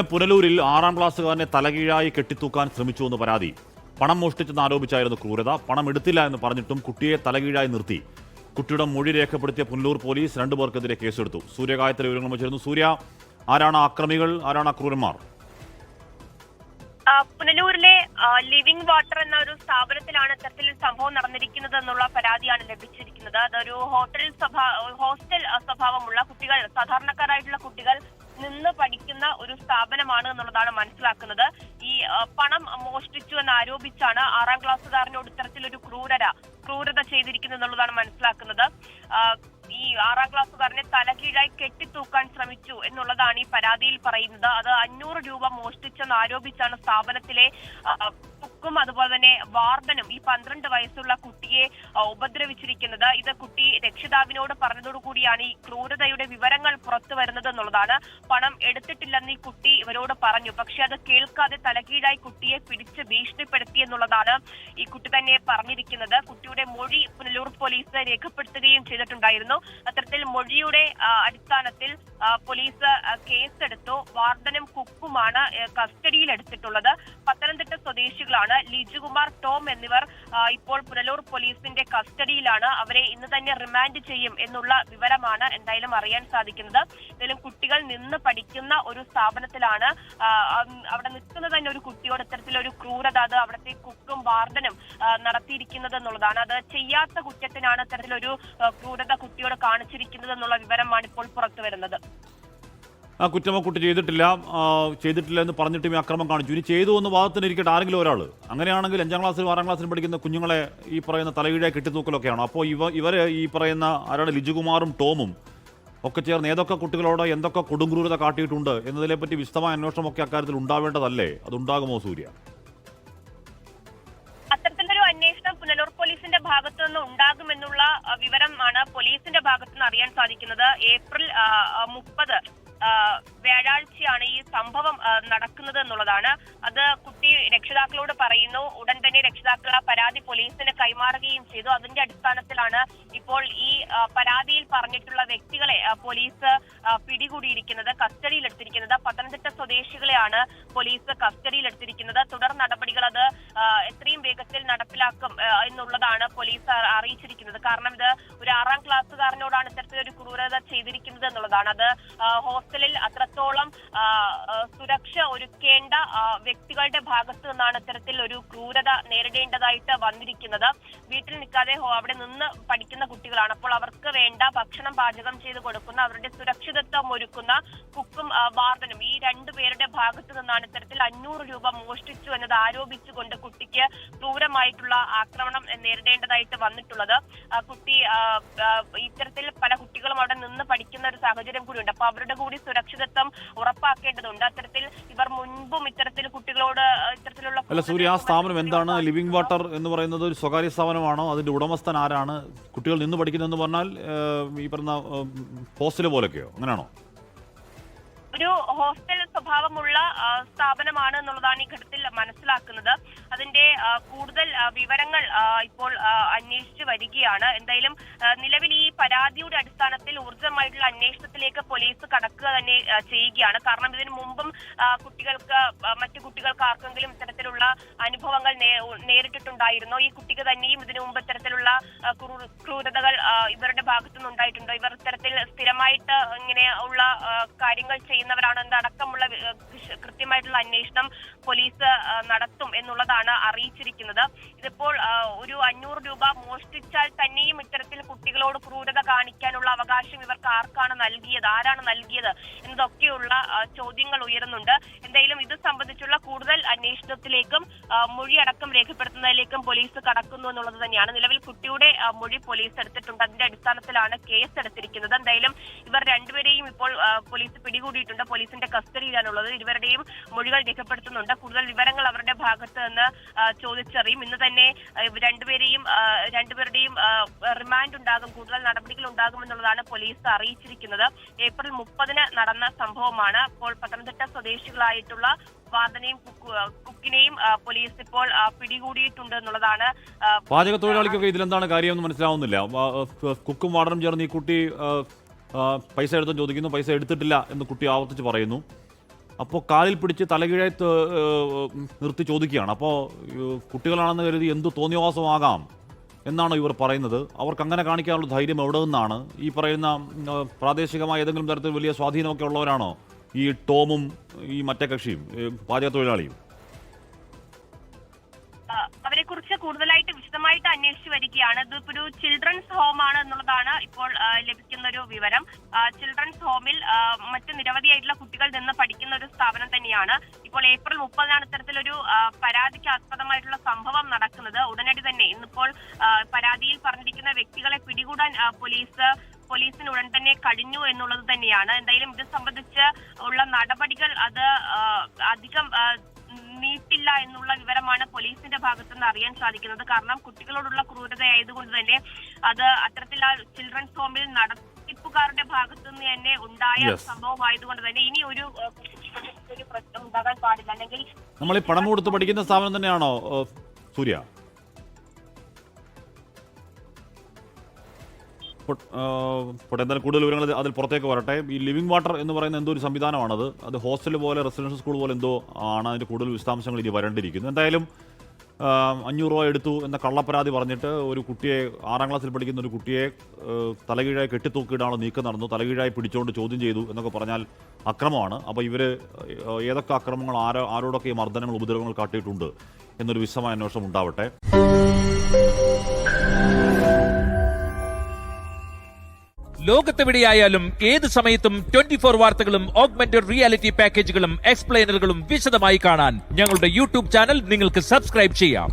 പുനലൂരിൽ 6ാം ക്ലാസ്സുകാരനെ തലകീഴായി കെട്ടിത്തൂക്കാൻ ശ്രമിച്ചുവെന്ന് പരാതി. പണം മോഷ്ടിച്ചെന്ന് ആരോപിച്ചായിരുന്നു ക്രൂരത. പണം എടുത്തില്ല എന്ന് പറഞ്ഞിട്ടും കുട്ടിയെ തലകീഴായി നിർത്തി. കുട്ടിയുടെ മൊഴി രേഖപ്പെടുത്തിയ പുനലൂർ പോലീസ് 2 പേർക്കെതിരെ കേസെടുത്തു. സൂര്യഗായത്രി വിവരങ്ങൾ വെച്ചിരുന്നു. സൂര്യ, ആരാണ് ആക്രമികൾ, ആരാണ് ക്രൂരന്മാർ? പുനലൂരിലെ ലിവിംഗ് വാട്ടർ എന്ന ഒരു സ്ഥാപനത്തിലാണ് ഇത്തരത്തിലൊരു സംഭവം നടന്നിരിക്കുന്നത് എന്നുള്ള പരാതിയാണ് ലഭിച്ചിരിക്കുന്നത്. അതൊരു ഹോസ്റ്റൽ സ്വഭാവമുള്ള കുട്ടികൾ, സാധാരണക്കാരായിട്ടുള്ള കുട്ടികൾ നിന്ന് പഠിക്കുന്ന ഒരു സ്ഥാപനമാണ് എന്നുള്ളതാണ് മനസ്സിലാക്കുന്നത്. ഈ പണം മോഷ്ടിച്ചു എന്ന് ആരോപിച്ചാണ് 6ാം ക്ലാസ്സുകാരനോട് ഇത്തരത്തിലൊരു ക്രൂരത ചെയ്തിരിക്കുന്നത് എന്നുള്ളതാണ് മനസ്സിലാക്കുന്നത്. ഈ 6ാം ക്ലാസ്സുകാരനെ തലകീഴായി കെട്ടിത്തൂക്കാൻ ശ്രമിച്ചു എന്നുള്ളതാണ് ഈ പരാതിയിൽ പറയുന്നത്. അത് 500 രൂപ മോഷ്ടിച്ചെന്ന് ആരോപിച്ചാണ് സ്ഥാപനത്തിലെ കുക്കും അതുപോലെ തന്നെ വാർഡനും ഈ 12 വയസ്സുള്ള കുട്ടിയെ ഉപദ്രവിച്ചിരിക്കുന്നത്. ഇത് കുട്ടി രക്ഷിതാവിനോട് പറഞ്ഞതോടുകൂടിയാണ് ഈ ക്രൂരതയുടെ വിവരങ്ങൾ പുറത്തു വരുന്നത് എന്നുള്ളതാണ്. പണം എടുത്തിട്ടില്ലെന്ന് ഈ കുട്ടി ഇവരോട് പറഞ്ഞു. പക്ഷെ അത് കേൾക്കാതെ തലകീഴായി കുട്ടിയെ പിടിച്ച് ഭീഷണിപ്പെടുത്തി എന്നുള്ളതാണ് ഈ കുട്ടി തന്നെ പറഞ്ഞിരിക്കുന്നത്. കുട്ടിയുടെ മൊഴി പുനലൂർ പോലീസ് രേഖപ്പെടുത്തുകയും ചെയ്തിട്ടുണ്ടായിരുന്നു. അത്തരത്തിൽ മൊഴിയുടെ അടിസ്ഥാനത്തിൽ പോലീസ് കേസെടുത്തു. വാർഡനും കുക്കുമാണ് കസ്റ്റഡിയിൽ എടുത്തിട്ടുള്ളത്. പത്തനംതിട്ട സ്വദേശികളാണ് ലിജുകുമാർ, ടോം എന്നിവർ ഇപ്പോൾ പുനലൂർ പോലീസിന്റെ കസ്റ്റഡിയിലാണ്. അവരെ ഇന്ന് തന്നെ റിമാൻഡ് ചെയ്യും എന്നുള്ള വിവരമാണ് എന്തായാലും അറിയാൻ സാധിക്കുന്നത്. എന്തായാലും കുട്ടികൾ നിന്ന് പഠിക്കുന്ന ഒരു സ്ഥാപനത്തിലാണ് അവിടെ നിൽക്കുന്നത് തന്നെ ഒരു കുട്ടിയോട് ഇത്തരത്തിലൊരു ക്രൂരത അത് അവിടുത്തെ കുക്കും വാർഡനും നടത്തിയിരിക്കുന്നത് എന്നുള്ളതാണ്. അത് ചെയ്യാത്ത കുറ്റത്തിനാണ് ഇത്തരത്തിലൊരു ക്രൂരത കുട്ടിയോട് കാണിച്ചിരിക്കുന്നത് എന്നുള്ള വിവരമാണ് ഇപ്പോൾ പുറത്തു വരുന്നത്. ആ കുറ്റമോ കുട്ടി ചെയ്തിട്ടില്ല എന്ന് പറഞ്ഞിട്ടും ഈ അക്രമം കാണിച്ചു. ഇനി ചെയ്തു എന്ന് വാദത്തിന് ഇരിക്കട്ടെ ആരെങ്കിലും ഒരാൾ. അങ്ങനെയാണെങ്കിൽ 5ാം ക്ലാസ്സിലും 6ാം ക്ലാസ്സിലും പഠിക്കുന്ന കുഞ്ഞുങ്ങളെ ഈ പറയുന്ന തലകീഴായി കെട്ടിത്തൂക്കലൊക്കെയാണോ? അപ്പോൾ ഇവർ ഈ പറയുന്ന ആരാണ് ലിജുകുമാറും ടോമും ഒക്കെ ചേർന്ന് ഏതൊക്കെ കുട്ടികളോട് എന്തൊക്കെ കൊടുങ്ക്രൂരത കാട്ടിയിട്ടുണ്ട് എന്നതിനെപ്പറ്റി വിശദമായ അന്വേഷണമൊക്കെ അക്കാര്യത്തിൽ ഉണ്ടാവേണ്ടതല്ലേ? അതുണ്ടാകുമോ സൂര്യ? അത്തരത്തിലൊരു അന്വേഷണം പുനലൂർ പോലീസിന്റെ ഭാഗത്തു നിന്ന് ഉണ്ടാകുമെന്നുള്ള വിവരമാണ് പോലീസിന്റെ ഭാഗത്തു നിന്ന് അറിയാൻ സാധിക്കുന്നത്. ഏപ്രിൽ 30 വ്യാഴാഴ്ചയാണ് ഈ സംഭവം നടക്കുന്നത് എന്നുള്ളതാണ്. അത് കുട്ടി രക്ഷിതാക്കളോട് പറയുന്നു. ഉടൻ തന്നെ രക്ഷിതാക്കൾ ആ പരാതി പോലീസിന് കൈമാറുകയും ചെയ്തു. അതിന്റെ അടിസ്ഥാനത്തിലാണ് ഇപ്പോൾ ഈ പരാതിയിൽ പറഞ്ഞിട്ടുള്ള വ്യക്തികളെ പോലീസ് പിടികൂടിയിരിക്കുന്നത്, കസ്റ്റഡിയിൽ എടുത്തിരിക്കുന്നത്. പത്തനംതിട്ട സ്വദേശികളെയാണ് പോലീസ് കസ്റ്റഡിയിൽ എടുത്തിരിക്കുന്നത്. തുടർ നടപടികൾ അത് എത്രയും വേഗത്തിൽ നടപ്പിലാക്കും എന്നുള്ളതാണ് പോലീസ് അറിയിച്ചിരിക്കുന്നത്. കാരണം ഇത് ഒരു 6ാം ക്ലാസ്സുകാരനോടാണ് ഇത്തരത്തിലൊരു ക്രൂരത ചെയ്തിരിക്കുന്നത് എന്നുള്ളതാണ്. അത് ഹോസ്റ്റലിൽ അത്രത്തോളം സുരക്ഷ ഒരുക്കേണ്ട വ്യക്തികളുടെ ഭാഗത്തു നിന്നാണ് ഇത്തരത്തിൽ ഒരു ക്രൂരത നേരിടേണ്ടതായിട്ട് വന്നിരിക്കുന്നത്. വീട്ടിൽ നിൽക്കാതെ അവിടെ നിന്ന് പഠിക്കുന്ന കുട്ടികളാണ്. അപ്പോൾ അവർക്ക് വേണ്ട ഭക്ഷണം പാചകം ചെയ്ത് കൊടുക്കുന്ന, അവരുടെ സുരക്ഷിതത്വം ഒരുക്കുന്ന കുക്കും വാർഡനും ഈ 2 പേരുടെ ഭാഗത്തു നിന്നാണ് ഇത്തരത്തിൽ 500 രൂപ മോഷ്ടിച്ചു എന്നത് ആരോപിച്ചുകൊണ്ട് കുട്ടിക്ക് ക്രൂരമായിട്ടുള്ള ആക്രമണം നേരിടേണ്ടതായിട്ട് വന്നിട്ടുള്ളത്. കുട്ടി ഇത്തരത്തിൽ പല കുട്ടികളും അവിടെ നിന്ന് പഠിക്കുന്ന ഒരു സാഹചര്യം കൂടിയുണ്ട്. അപ്പൊ അവരുടെ കൂടി സുരക്ഷിതത്വം ഉറപ്പാക്കേണ്ടതുണ്ട്. അത്തരത്തിൽ ഇവർ മുൻപും ഇത്തരത്തിൽ കുട്ടികളോട് ഇത്തരത്തിലുള്ള സൂര്യ, ആ സ്ഥാപനം എന്താണ്? ലിവിംഗ് വാട്ടർ എന്ന് പറയുന്നത് ഒരു സ്വകാര്യ സ്ഥാപനമാണോ? അതിന്റെ ഉടമസ്ഥൻ ആരാണ്? കുട്ടികൾ നിന്ന് പഠിക്കുന്നതെന്ന് പറഞ്ഞാൽ ഈ പറഞ്ഞ ഹോസ്റ്റൽ പോലൊക്കെയോ അങ്ങനെയാണോ? ഒരു ഹോസ്റ്റൽ സ്വഭാവമുള്ള സ്ഥാപനമാണ് എന്നുള്ളതാണ് ഈ ഘട്ടത്തിൽ മനസ്സിലാക്കുന്നത്. അതിന്റെ കൂടുതൽ വിവരങ്ങൾ ഇപ്പോൾ അന്വേഷിച്ചു വരികയാണ്. എന്തായാലും നിലവിൽ ഈ പരാതിയുടെ അടിസ്ഥാനത്തിൽ ഊർജ്ജമായിട്ടുള്ള അന്വേഷണത്തിലേക്ക് പോലീസ് കടക്കുക തന്നെ ചെയ്യുകയാണ്. കാരണം ഇതിനു മുമ്പും മറ്റു കുട്ടികൾക്ക് ആർക്കെങ്കിലും ഇത്തരത്തിലുള്ള അനുഭവങ്ങൾ നേരിട്ടിട്ടുണ്ടായിരുന്നോ? ഈ കുട്ടിക്ക് തന്നെയും ഇതിനു മുമ്പ് ഇത്തരത്തിലുള്ള ക്രൂരതകൾ ഇവരുടെ ഭാഗത്തുനിന്ന് ഉണ്ടായിട്ടുണ്ടോ? ഇവർ ഇത്തരത്തിൽ സ്ഥിരമായിട്ട് ഇങ്ങനെ ഉള്ള കാര്യങ്ങൾ ചെയ്യുന്നവരാണ് എന്നടക്കമുള്ള കൃത്യമായിട്ടുള്ള അന്വേഷണം പോലീസ് നടത്തും എന്നുള്ളതാണ് അറിയിച്ചിരിക്കുന്നത്. ഇതിപ്പോൾ ഒരു 500 രൂപ മോഷ്ടിച്ചാൽ തന്നെയും ഇത്തരത്തിൽ കുട്ടികളോട് ക്രൂരത കാണിക്കാനുള്ള അവകാശം ഇവർക്ക് ആർക്കാണ് നൽകിയത്, ആരാണ് നൽകിയത് എന്നതൊക്കെയുള്ള ചോദ്യങ്ങൾ ഉയരുന്നുണ്ട്. എന്തായാലും ഇത് സംബന്ധിച്ചുള്ള കൂടുതൽ അന്വേഷണത്തിലേക്കും മൊഴിയടക്കം രേഖപ്പെടുത്തുന്നതിലേക്കും പോലീസ് കടക്കുന്നു എന്നുള്ളത് തന്നെയാണ്. നിലവിൽ കുട്ടിയുടെ മൊഴി പോലീസ് എടുത്തിട്ടുണ്ട്. അതിന്റെ അടിസ്ഥാനത്തിലാണ് കേസ് എടുത്തിരിക്കുന്നത്. എന്തായാലും ഇവർ 2 പേരെയും ഇപ്പോൾ പോലീസ് പിടികൂടിയിട്ടുണ്ട്. പോലീസിന്റെ കസ്റ്റഡിയിലാണുള്ളത്. ഇരുവരുടെയും മൊഴികൾ രേഖപ്പെടുത്തുന്നുണ്ട്. കൂടുതൽ വിവരങ്ങൾ അവരുടെ ഭാഗത്ത് നിന്ന് ചോദിച്ചറിയും. ഇന്ന് തന്നെ രണ്ടുപേരുടെയും റിമാൻഡ് ഉണ്ടാകും, കൂടുതൽ നടപടികൾ ഉണ്ടാകുമെന്നുള്ളതാണ് പോലീസ് അറിയിച്ചിരിക്കുന്നത്. ഏപ്രിൽ 30 നടന്ന സംഭവമാണ്. അപ്പോൾ പത്തനംതിട്ട സ്വദേശികളായിട്ടുള്ള വാർഡനെയും കുക്കിനെയും പോലീസ് ഇപ്പോൾ പിടികൂടിയിട്ടുണ്ട് എന്നുള്ളതാണ്. പാചക തൊഴിലാളിക്കൊക്കെ ഇതിലെന്താണ് കാര്യമെന്ന് മനസ്സിലാവുന്നില്ല. കുക്കും വാർഡനും ചേർന്ന് ഈ കുട്ടി പൈസ എടുത്തും ചോദിക്കുന്നു, പൈസ എടുത്തിട്ടില്ല എന്ന് കുട്ടി ആവർത്തിച്ച് പറയുന്നു. അപ്പോൾ കാലിൽ പിടിച്ച് തലകീഴായി നിർത്തി ചോദിക്കുകയാണ്. അപ്പോൾ കുട്ടികളാണെന്ന് കരുതി എന്തു തോന്നിയവാസമാകാം എന്നാണ് ഇവർ പറയുന്നത്. അവർക്ക് അങ്ങനെ കാണിക്കാനുള്ള ധൈര്യം എവിടെ നിന്നാണ്? ഈ പറയുന്ന പ്രാദേശികമായ ഏതെങ്കിലും തരത്തിൽ വലിയ സ്വാധീനമൊക്കെ ഉള്ളവരാണോ ഈ ടോമും ഈ മറ്റേ കക്ഷിയും പാചക തൊഴിലാളിയും? അവരെ കുറിച്ച് കൂടുതലായിട്ട് വിശദമായിട്ട് അന്വേഷിച്ചു വരികയാണ്. ഇതിപ്പോ ഒരു ചിൽഡ്രൻസ് ഹോം ആണ് എന്നുള്ളതാണ് ഇപ്പോൾ ലഭിക്കുന്ന ഒരു വിവരം. ചിൽഡ്രൻസ് ഹോമിൽ മറ്റ് നിരവധിയായിട്ടുള്ള കുട്ടികൾ നിന്ന് പഠിക്കുന്ന ഒരു സ്ഥാപനം തന്നെയാണ്. ഇപ്പോൾ ഏപ്രിൽ 30-നാണ് ഇത്തരത്തിലൊരു പരാതിക്ക് ആസ്പദമായിട്ടുള്ള സംഭവം നടക്കുന്നത്. ഉടനടി തന്നെ ഇന്നിപ്പോൾ പരാതിയിൽ പറഞ്ഞിരിക്കുന്ന വ്യക്തികളെ പിടികൂടാൻ പോലീസിന് ഉടൻ തന്നെ കഴിഞ്ഞു എന്നുള്ളത് തന്നെയാണ്. എന്തായാലും ഇത് സംബന്ധിച്ച് ഉള്ള നടപടികൾ അത് അധികം നീട്ടില്ല എന്നുള്ള വിവരമാണ് പോലീസിന്റെ ഭാഗത്തുനിന്ന് അറിയാൻ സാധിക്കുന്നത്. കാരണം കുട്ടികളോടുള്ള ക്രൂരതയായതുകൊണ്ട് തന്നെ അത് അത്തരത്തിലുള്ള ചിൽഡ്രൻസ് ഹോമിൽ നടത്തിപ്പുകാരുടെ ഭാഗത്തുനിന്ന് തന്നെ ഉണ്ടായ സംഭവമായതുകൊണ്ട് തന്നെ ഇനി ഒരു പ്രശ്നം ഉണ്ടാകാൻ പാടില്ല. അല്ലെങ്കിൽ നമ്മൾ ഈ പണം കൊടുത്ത് പഠിക്കുന്ന സ്ഥാപനം തന്നെയാണോ സൂര്യ? എന്തായാലും കൂടുതൽ വിവരങ്ങൾ അതിൽ പുറത്തേക്ക് വരട്ടെ. ഈ ലിവിംഗ് വാട്ടർ എന്ന് പറയുന്ന എന്തോ ഒരു സംവിധാനമാണത്. അത് ഹോസ്റ്റൽ പോലെ റെസിഡൻഷ്യൽ സ്കൂൾ പോലെ എന്തോ ആണ്. അതിൻ്റെ കൂടുതൽ വിശദാംശങ്ങൾ ഇനി വരേണ്ടിയിരിക്കുന്നു. എന്തായാലും 500 രൂപ എടുത്തു എന്ന കള്ളപ്പരാതി പറഞ്ഞിട്ട് ഒരു കുട്ടിയെ, 6ാം ക്ലാസ്സിൽ പഠിക്കുന്ന ഒരു കുട്ടിയെ തലകീഴായി കെട്ടിത്തൂക്കിയിടാനുള്ള നീക്കം നടന്നു. തലകീഴായി പിടിച്ചുകൊണ്ട് ചോദ്യം ചെയ്തു എന്നൊക്കെ പറഞ്ഞാൽ അക്രമമാണ്. അപ്പോൾ ഇവർ ഏതൊക്കെ അക്രമങ്ങൾ, ആരോടൊക്കെ ഈ മർദ്ദനങ്ങൾ, ഉപദ്രവങ്ങൾ കാട്ടിയിട്ടുണ്ട് എന്നൊരു വിശദമായ അന്വേഷണം ഉണ്ടാവട്ടെ. ലോകത്തെവിടെയായാലും ഏത് സമയത്തും 24 വാർത്തകളും ഓഗ്മെന്റഡ് റിയാലിറ്റി പാക്കേജുകളും എക്സ്പ്ലെയിനറുകളും വിശദമായി കാണാൻ ഞങ്ങളുടെ യൂട്യൂബ് ചാനൽ നിങ്ങൾക്ക് സബ്സ്ക്രൈബ് ചെയ്യാം.